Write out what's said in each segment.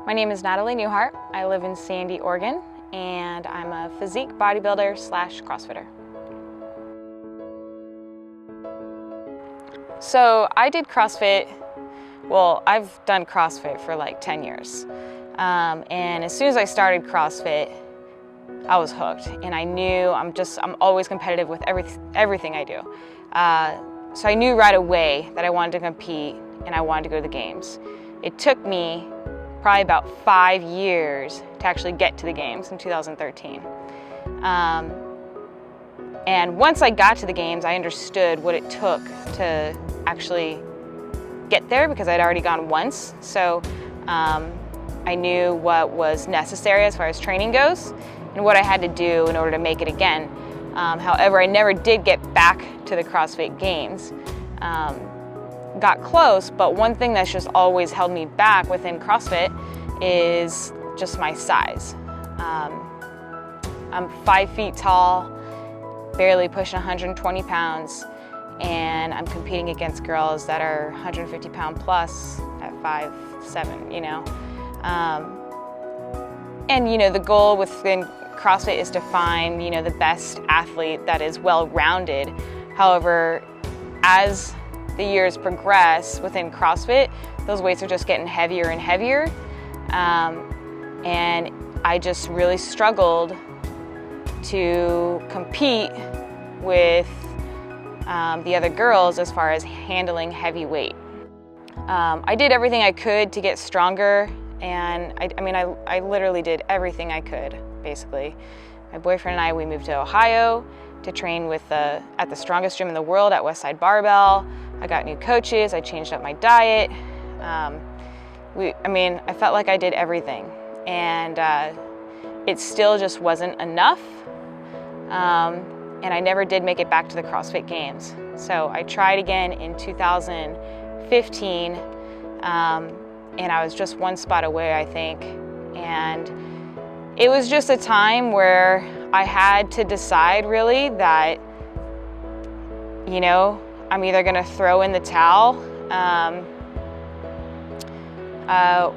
My name is Natalie Newhart. I live in Sandy, Oregon, and I'm a physique bodybuilder slash CrossFitter. So I did CrossFit, well, I've done CrossFit for like 10 years. And as soon as I started CrossFit, I was hooked, and I knew I'm always competitive with everything I do. So I knew right away that I wanted to compete and I wanted to go to the games. It took me probably about 5 years to actually get to the games in 2013. And once I got to the games, I understood what it took to actually get there because I'd already gone once. So I knew what was necessary as far as training goes and what I had to do in order to make it again. However, I never did get back to the CrossFit Games. Got close, but one thing that's just always held me back within CrossFit is just my size. I'm 5 feet tall, barely pushing 120 pounds, and I'm competing against girls that are 150 pound plus at 5'7", you know. And you know, the goal within CrossFit is to find, you know, the best athlete that is well-rounded. However, as the years progress within CrossFit, those weights are just getting heavier and heavier. And I just really struggled to compete with the other girls as far as handling heavy weight. I did everything I could to get stronger, and I literally did everything I could, basically. My boyfriend and I, we moved to Ohio to train at the strongest gym in the world at Westside Barbell. I got new coaches, I changed up my diet. I felt like I did everything, and it still just wasn't enough. And I never did make it back to the CrossFit Games. So I tried again in 2015, and I was just one spot away, I think. And it was just a time where I had to decide really that, you know, I'm either gonna throw in the towel,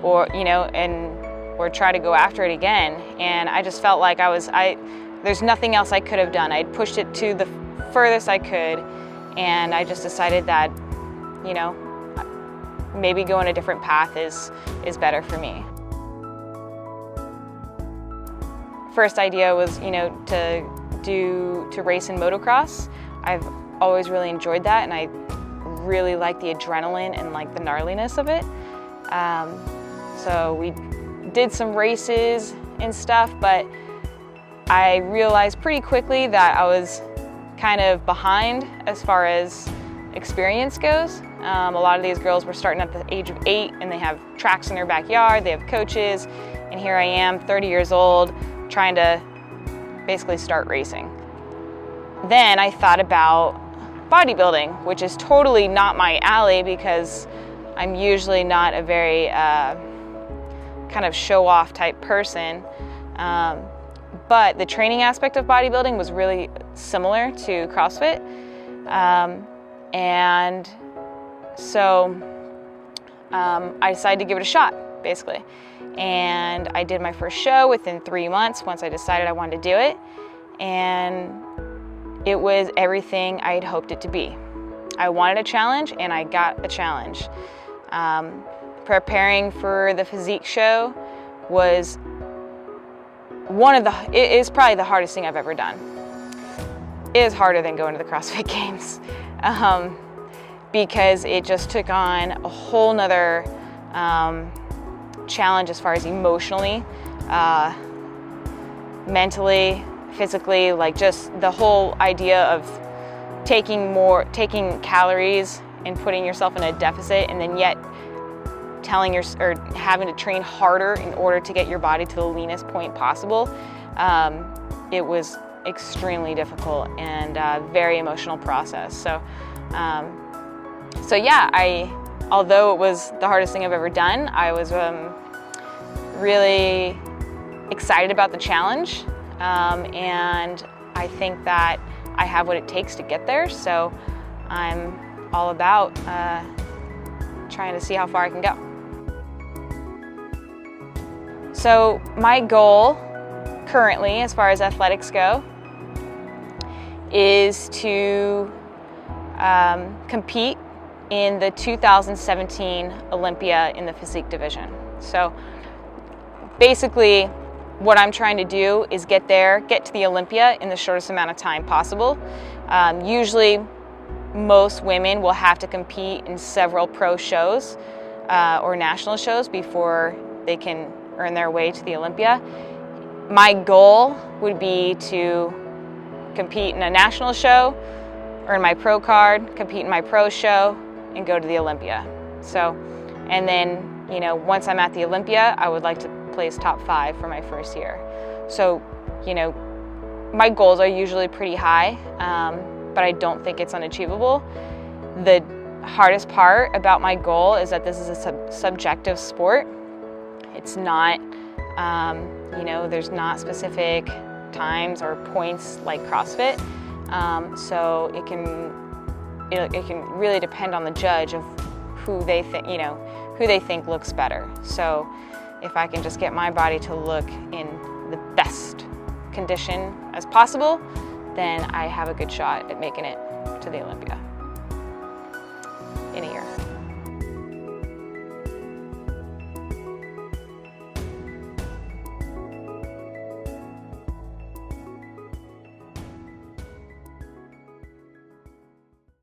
or try to go after it again. And I just felt like there's nothing else I could have done. I'd pushed it to the furthest I could, and I just decided that, you know, maybe going a different path is better for me. First idea was, you know, to race in motocross. I've always really enjoyed that, and I really like the adrenaline and like the gnarliness of it. So we did some races and stuff, but I realized pretty quickly that I was kind of behind as far as experience goes. A lot of these girls were starting at the age of 8, and they have tracks in their backyard, they have coaches, and here I am, 30 years old, trying to basically start racing. Then I thought about bodybuilding, which is totally not my alley because I'm usually not a very kind of show-off type person. But the training aspect of bodybuilding was really similar to CrossFit. And so I decided to give it a shot, basically. And I did my first show within 3 months once I decided I wanted to do it. And it was everything I had hoped it to be. I wanted a challenge, and I got a challenge. Preparing for the Physique show was it is probably the hardest thing I've ever done. It is harder than going to the CrossFit Games because it just took on a whole nother challenge as far as emotionally, mentally, physically, like just the whole idea of taking calories and putting yourself in a deficit, and then yet having to train harder in order to get your body to the leanest point possible. It was extremely difficult and a very emotional process. So yeah, although it was the hardest thing I've ever done, I was really excited about the challenge, and I think that I have what it takes to get there. So I'm all about trying to see how far I can go. So my goal currently, as far as athletics go, is to compete in the 2017 Olympia in the Physique division. So basically what I'm trying to do is get to the Olympia in the shortest amount of time possible. Usually most women will have to compete in several pro shows or national shows before they can earn their way to the Olympia. My goal would be to compete in a national show, earn my pro card, compete in my pro show, and go to the Olympia. So, and then, you know, once I'm at the Olympia, I would like to place top 5 for my first year. So, you know, my goals are usually pretty high, but I don't think it's unachievable. The hardest part about my goal is that this is a subjective sport. It's not, you know, there's not specific times or points like CrossFit. So it can really depend on the judge of who they think, you know, who they think looks better. So if I can just get my body to look in the best condition as possible, then I have a good shot at making it to the Olympia in a year.